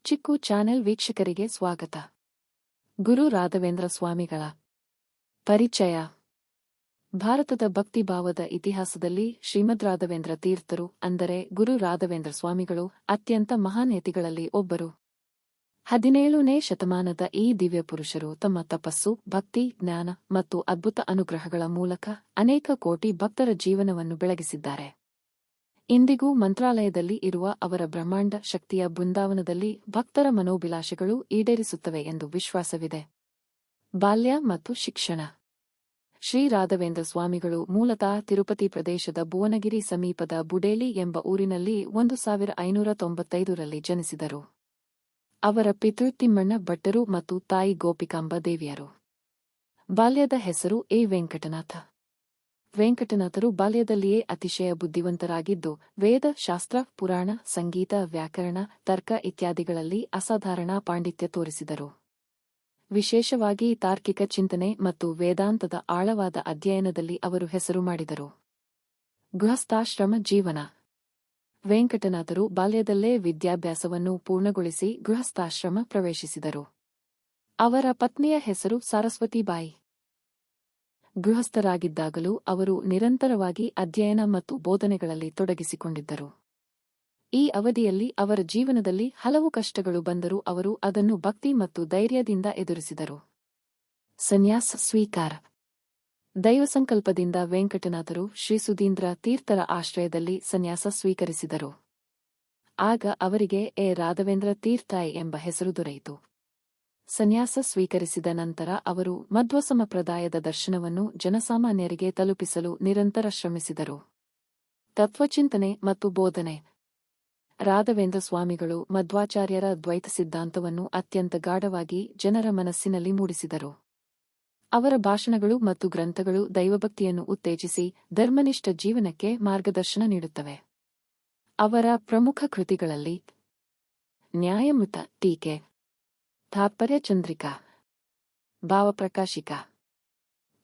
ಚಿಕ್ಕು channel ವೀಕ್ಷಕರಿಗೆ ಸ್ವಾಗತ. ಗುರು ರಾಘವೇಂದ್ರ ಸ್ವಾಮಿಗಳ ಪರಿಚಯ. ಭಾರತದ ಭಕ್ತಿಭಾವದ ಇತಿಹಾಸದಲ್ಲಿ ಶ್ರೀಮದ್ ರಾಘವೇಂದ್ರ ತೀರ್ಥರು ಅಂದರೆ ಗುರು ರಾಘವೇಂದ್ರ ಸ್ವಾಮಿಗಳು ಅತ್ಯಂತ ಮಹಾನೇತಿಗಳಲ್ಲಿ ಒಬ್ಬರು. 17ನೇ ಶತಮಾನದ ಈ ದಿವ್ಯ ಪುರುಷರು ತಮ್ಮ ತಪಸ್ಸು, ಭಕ್ತಿ, ಜ್ಞಾನ ಮತ್ತು ಅದ್ಭುತ ಅನುಗ್ರಹಗಳ ಮೂಲಕ ಅನೇಕ ಕೋಟಿ ಭಕ್ತರ ಜೀವನವನ್ನು ಬೆಳಗಿಸಿದ್ದಾರೆ. ಇಂದಿಗೂ ಮಂತ್ರಾಲಯದಲ್ಲಿ ಇರುವ ಅವರ ಬ್ರಹ್ಮಾಂಡ ಶಕ್ತಿಯ ಬೃಂದಾವನದಲ್ಲಿ ಭಕ್ತರ ಮನೋಭಿಲಾಷೆಗಳು ಈಡೇರಿಸುತ್ತವೆ ಎಂದು ವಿಶ್ವಾಸವಿದೆ. ಬಾಲ್ಯ ಮತ್ತು ಶಿಕ್ಷಣ. ಶ್ರೀ ರಾಘವೇಂದ್ರ ಸ್ವಾಮಿಗಳು ಮೂಲತಃ ತಿರುಪತಿ ಪ್ರದೇಶದ ಭುವನಗಿರಿ ಸಮೀಪದ ಬುಡೇಲಿ ಎಂಬ ಊರಿನಲ್ಲಿ 1595ರಲ್ಲಿ ಜನಿಸಿದರು. ಅವರ ಪಿತೃ ತಿಮ್ಮಣ್ಣ ಭಟ್ಟರು ಮತ್ತು ತಾಯಿ ಗೋಪಿಕಾಂಬ ದೇವಿಯರು. ಬಾಲ್ಯದ ಹೆಸರು ಎ. ವೆಂಕಟನಾಥ. ವೆಂಕಟನಾಥರು ಬಾಲ್ಯದಲ್ಲಿಯೇ ಅತಿಶಯ ಬುದ್ಧಿವಂತರಾಗಿದ್ದು, ವೇದ, ಶಾಸ್ತ್ರ, ಪುರಾಣ, ಸಂಗೀತ, ವ್ಯಾಕರಣ, ತರ್ಕ ಇತ್ಯಾದಿಗಳಲ್ಲಿ ಅಸಾಧಾರಣ ಪಾಂಡಿತ್ಯ ತೋರಿಸಿದರು. ವಿಶೇಷವಾಗಿ ತಾರ್ಕಿಕ ಚಿಂತನೆ ಮತ್ತು ವೇದಾಂತದ ಆಳವಾದ ಅಧ್ಯಯನದಲ್ಲಿ ಅವರು ಹೆಸರು ಮಾಡಿದರು. ಗೃಹಸ್ಥಾಶ್ರಮ ಜೀವನ. ವೆಂಕಟನಾಥರು ಬಾಲ್ಯದಲ್ಲೇ ವಿದ್ಯಾಭ್ಯಾಸವನ್ನು ಪೂರ್ಣಗೊಳಿಸಿ ಗೃಹಸ್ಥಾಶ್ರಮ ಪ್ರವೇಶಿಸಿದರು. ಅವರ ಪತ್ನಿಯ ಹೆಸರು ಸರಸ್ವತಿಬಾಯಿ. ಗೃಹಸ್ಥರಾಗಿದ್ದಾಗಲೂ ಅವರು ನಿರಂತರವಾಗಿ ಅಧ್ಯಯನ ಮತ್ತು ಬೋಧನೆಗಳಲ್ಲಿ ತೊಡಗಿಸಿಕೊಂಡಿದ್ದರು. ಈ ಅವಧಿಯಲ್ಲಿ ಅವರ ಜೀವನದಲ್ಲಿ ಹಲವು ಕಷ್ಟಗಳು ಬಂದರೂ ಅವರು ಅದನ್ನು ಭಕ್ತಿ ಮತ್ತು ಧೈರ್ಯದಿಂದ ಎದುರಿಸಿದರು. ಸನ್ಯಾಸ ಸ್ವೀಕಾರ. ದೈವಸಂಕಲ್ಪದಿಂದ ವೆಂಕಟನಾಥರು ಶ್ರೀ ಸುಧೀಂದ್ರ ತೀರ್ಥರ ಆಶ್ರಯದಲ್ಲಿ ಸನ್ಯಾಸ ಸ್ವೀಕರಿಸಿದರು. ಆಗ ಅವರಿಗೆ ಎ. ರಾಘವೇಂದ್ರ ತೀರ್ಥಾಯ್ ಎಂಬ ಹೆಸರು ದೊರೆಯಿತು. ಸನ್ಯಾಸ ಸ್ವೀಕರಿಸಿದ ನಂತರ ಅವರು ಮಧ್ವ ಸಂಪ್ರದಾಯದ ದರ್ಶನವನ್ನು ಜನಸಾಮಾನ್ಯರಿಗೆ ತಲುಪಿಸಲು ನಿರಂತರ ಶ್ರಮಿಸಿದರು. ತತ್ವಚಿಂತನೆ ಮತ್ತು ಬೋಧನೆ. ರಾಘವೇಂದ್ರ ಸ್ವಾಮಿಗಳು ಮಧ್ವಾಚಾರ್ಯರ ದ್ವೈತ ಸಿದ್ಧಾಂತವನ್ನು ಅತ್ಯಂತ ಗಾಢವಾಗಿ ಜನರ ಮನಸ್ಸಿನಲ್ಲಿ ಮೂಡಿಸಿದರು. ಅವರ ಭಾಷಣಗಳು ಮತ್ತು ಗ್ರಂಥಗಳು ದೈವಭಕ್ತಿಯನ್ನು ಉತ್ತೇಜಿಸಿ ಧರ್ಮನಿಷ್ಠ ಜೀವನಕ್ಕೆ ಮಾರ್ಗದರ್ಶನ ನೀಡುತ್ತವೆ. ಅವರ ಪ್ರಮುಖ ಕೃತಿಗಳಲ್ಲಿ ನ್ಯಾಯಮೃತ ಟೀಕೆ, ತಾತ್ಪರ್ಯ ಚಂದ್ರಿಕಾ, ಭಾವಪ್ರಕಾಶಿಕಾ,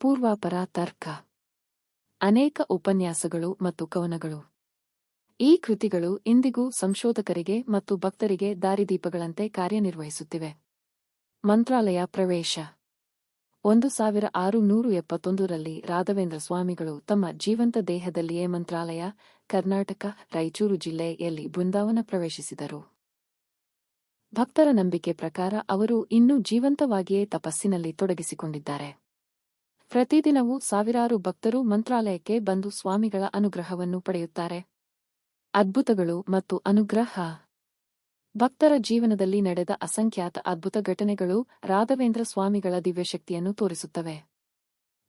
ಪೂರ್ವಾಪರ ತರ್ಕ, ಅನೇಕ ಉಪನ್ಯಾಸಗಳು ಮತ್ತು ಕವನಗಳು. ಈ ಕೃತಿಗಳು ಇಂದಿಗೂ ಸಂಶೋಧಕರಿಗೆ ಮತ್ತು ಭಕ್ತರಿಗೆ ದಾರಿದೀಪಗಳಂತೆ ಕಾರ್ಯನಿರ್ವಹಿಸುತ್ತಿವೆ. ಮಂತ್ರಾಲಯ ಪ್ರವೇಶ. 1671ರಲ್ಲಿ ರಾಘವೇಂದ್ರ ಸ್ವಾಮಿಗಳು ತಮ್ಮ ಜೀವಂತ ದೇಹದಲ್ಲಿಯೇ ಮಂತ್ರಾಲಯ, ಕರ್ನಾಟಕ, ರಾಯಚೂರು ಜಿಲ್ಲೆಯಲ್ಲಿ ಬೃಂದಾವನ ಪ್ರವೇಶಿಸಿದರು. ಭಕ್ತರ ನಂಬಿಕೆ ಪ್ರಕಾರ ಅವರು ಇನ್ನೂ ಜೀವಂತವಾಗಿಯೇ ತಪಸ್ಸಿನಲ್ಲಿ ತೊಡಗಿಸಿಕೊಂಡಿದ್ದಾರೆ. ಪ್ರತಿದಿನವೂ ಸಾವಿರಾರು ಭಕ್ತರು ಮಂತ್ರಾಲಯಕ್ಕೆ ಬಂದು ಸ್ವಾಮಿಗಳ ಅನುಗ್ರಹವನ್ನು ಪಡೆಯುತ್ತಾರೆ. ಅದ್ಭುತಗಳು ಮತ್ತು ಅನುಗ್ರಹ. ಭಕ್ತರ ಜೀವನದಲ್ಲಿ ನಡೆದ ಅಸಂಖ್ಯಾತ ಅದ್ಭುತ ಘಟನೆಗಳು ರಾಘವೇಂದ್ರ ಸ್ವಾಮಿಗಳ ದಿವ್ಯಶಕ್ತಿಯನ್ನು ತೋರಿಸುತ್ತವೆ.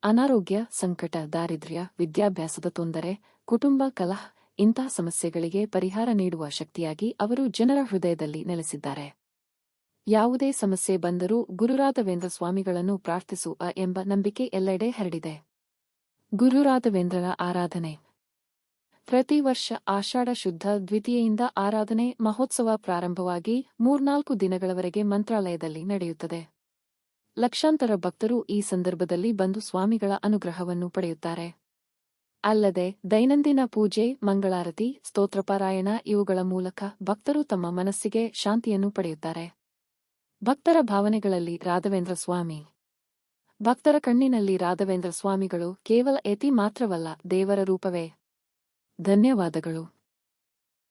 ಅನಾರೋಗ್ಯ, ಸಂಕಟ, ದಾರಿದ್ರ್ಯ, ವಿದ್ಯಾಭ್ಯಾಸದ ತೊಂದರೆ, ಕುಟುಂಬ ಕಲಹ ಇಂತಹ ಸಮಸ್ಯೆಗಳಿಗೆ ಪರಿಹಾರ ನೀಡುವ ಶಕ್ತಿಯಾಗಿ ಅವರು ಜನರ ಹೃದಯದಲ್ಲಿ ನೆಲೆಸಿದ್ದಾರೆ. ಯಾವುದೇ ಸಮಸ್ಯೆ ಬಂದರೂ ಗುರು ರಾಘವೇಂದ್ರ ಸ್ವಾಮಿಗಳನ್ನು ಪ್ರಾರ್ಥಿಸುವ ಎಂಬ ನಂಬಿಕೆ ಎಲ್ಲೆಡೆ ಹರಡಿದೆ. ಗುರು ರಾಘವೇಂದ್ರರ ಆರಾಧನೆ. ಪ್ರತಿ ವರ್ಷ ಆಷಾಢ ಶುದ್ಧ ದ್ವಿತೀಯೆಯಿಂದ ಆರಾಧನೆ ಮಹೋತ್ಸವ ಪ್ರಾರಂಭವಾಗಿ 3-4 ದಿನಗಳವರೆಗೆ ಮಂತ್ರಾಲಯದಲ್ಲಿ ನಡೆಯುತ್ತದೆ. ಲಕ್ಷಾಂತರ ಭಕ್ತರು ಈ ಸಂದರ್ಭದಲ್ಲಿ ಬಂದು ಸ್ವಾಮಿಗಳ ಅನುಗ್ರಹವನ್ನು ಪಡೆಯುತ್ತಾರೆ. ಅಲ್ಲದೆ ದೈನಂದಿನ ಪೂಜೆ, ಮಂಗಳಾರತಿ, ಸ್ತೋತ್ರಪಾರಾಯಣ ಇವುಗಳ ಮೂಲಕ ಭಕ್ತರು ತಮ್ಮ ಮನಸ್ಸಿಗೆ ಶಾಂತಿಯನ್ನು ಪಡೆಯುತ್ತಾರೆ. ಭಕ್ತರ ಭಾವನೆಗಳಲ್ಲಿ ರಾಘವೇಂದ್ರ ಸ್ವಾಮಿ. ಭಕ್ತರ ಕಣ್ಣಿನಲ್ಲಿ ರಾಘವೇಂದ್ರ ಸ್ವಾಮಿಗಳು ಕೇವಲ ಯತಿ ಮಾತ್ರವಲ್ಲ, ದೇವರ ರೂಪವೇ. ಧನ್ಯವಾದಗಳು.